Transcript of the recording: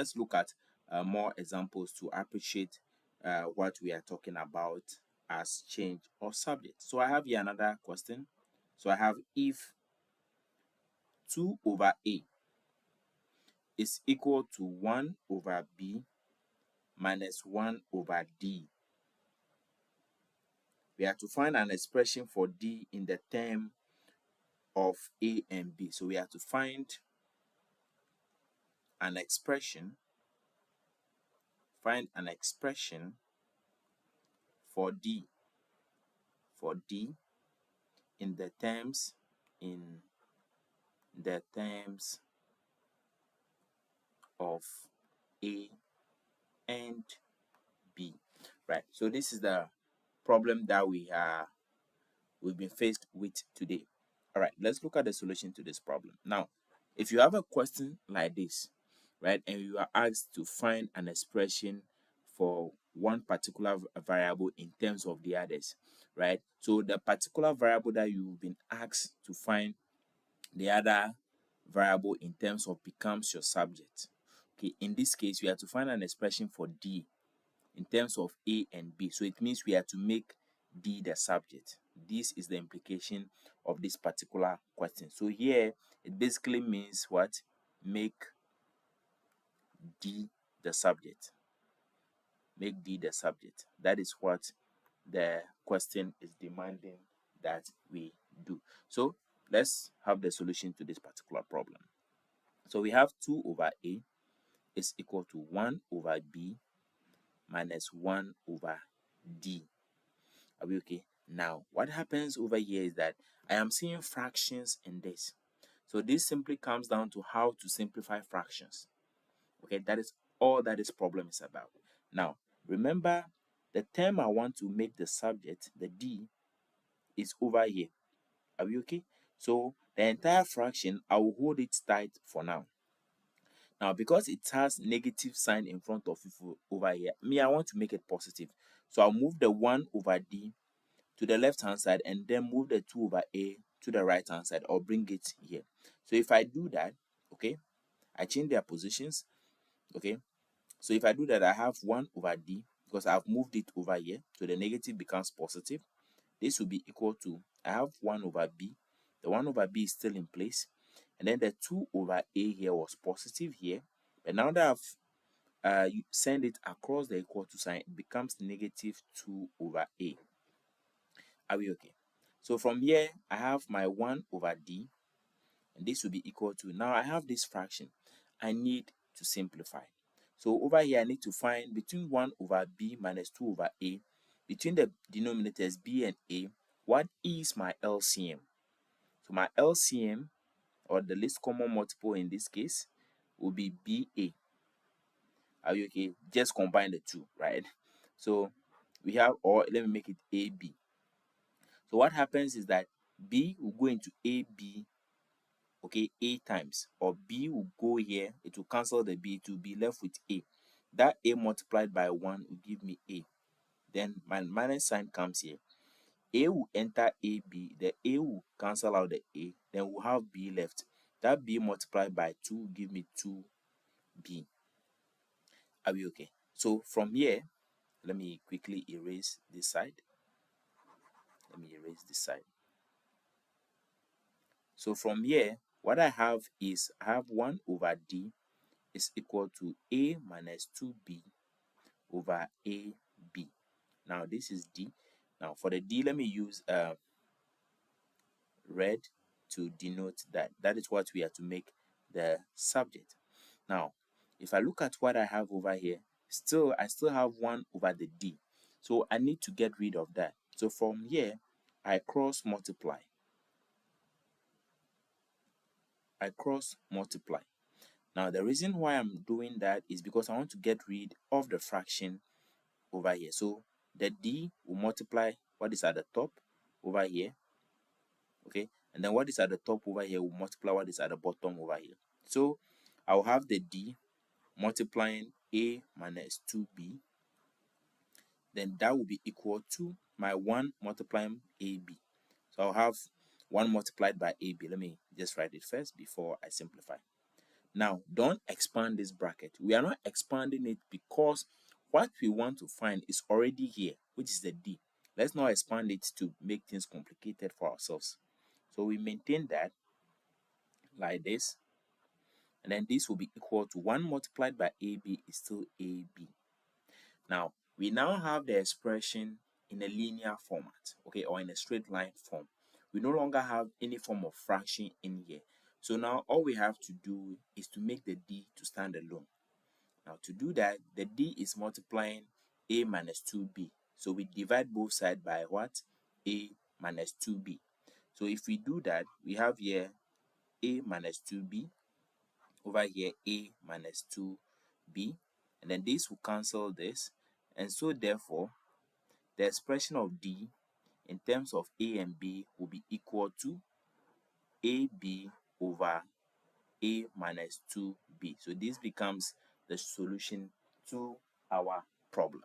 Let's look at more examples to appreciate what we are talking about as change of subject. So I have here another question. So I have if 2 over a is equal to 1 over b minus 1 over d. We have to find an expression for d in the term of a and b. So we have to find an expression, for d in the terms of a and b. Right. So this is the problem that we've been faced with today. All right, let's look at the solution to this problem. Now, if you have a question like this, right, and you are asked to find an expression for one particular variable in terms of the others, right? So the particular variable that you've been asked to find the other variable in terms of becomes your subject. Okay, in this case, we have to find an expression for d in terms of a and b. So it means we have to make d the subject. This is the implication of this particular question. So here it basically means what? Make d the subject. Make d the subject. That is what the question is demanding that we do. So let's have the solution to this particular problem. So we have 2 over a is equal to 1 over b minus 1 over d. Are we okay? Now, what happens over here is that I am seeing fractions in this. So this simply comes down to how to simplify fractions. Okay, that is all that this problem is about. Now, remember the term I want to make the subject, the d, is over here. Are we okay? So the entire fraction, I will hold it tight for now. Now, because it has negative sign in front of it over here, I want to make it positive. So I'll move the 1 over d to the left hand side and then move the 2 over a to the right hand side, or bring it here. So if I do that, okay, I change their positions, okay. So if I do that, I have 1 over d because I've moved it over here, so the negative becomes positive. This will be equal to, I have 1 over b, the 1 over b is still in place, and then the 2 over a here was positive here, but now that I've you send it across the equal to sign, it becomes negative 2 over a. Are we okay? So from here, I have my 1 over d, and this will be equal to, now I have this fraction. I need to simplify. So over here, I need to find between 1 over b minus 2 over a, between the denominators b and a, what is my LCM? So my LCM, or the least common multiple in this case, will be BA. Are you okay? Just combine the two, right? So we have, or let me make it AB. So what happens is that B will go into AB, okay, A times, or B will go here, it will cancel the B, to be left with A. That A multiplied by 1 will give me A. Then my minus sign comes here. A will enter AB, the A will cancel out the A, then we'll have B left. That B multiplied by 2 will give me 2B. Are we okay? So from here, let me quickly erase this side. So from here, what I have is, I have 1 over d is equal to a minus 2b over ab. Now this is d. Now for the d, let me use red to denote that. That is what we have to make the subject. Now, if I look at what I have over here, I still have 1 over the d. So I need to get rid of that. So from here, I cross multiply. Now the reason why I'm doing that is because I want to get rid of the fraction over here. So the d will multiply what is at the top over here, okay, and then what is at the top over here will multiply what is at the bottom over here. So I'll have the d multiplying a minus 2b, then that will be equal to my 1 multiplying ab. So I'll have 1 multiplied by ab. Let me just write it first before I simplify. Now, don't expand this bracket. We are not expanding it because what we want to find is already here, which is the d. Let's not expand it to make things complicated for ourselves. So we maintain that like this, and then this will be equal to 1 multiplied by AB is still AB. Now, we now have the expression in a linear format, okay, or in a straight line form. We no longer have any form of fraction in here. So now all we have to do is to make the d to stand alone. Now to do that, the d is multiplying a minus 2b. So we divide both sides by what? A minus 2b. So if we do that, we have here a minus 2b, over here a minus 2b, and then this will cancel this, and so therefore the expression of d in terms of a and b will be equal to ab over a minus 2b. So this becomes the solution to our problem.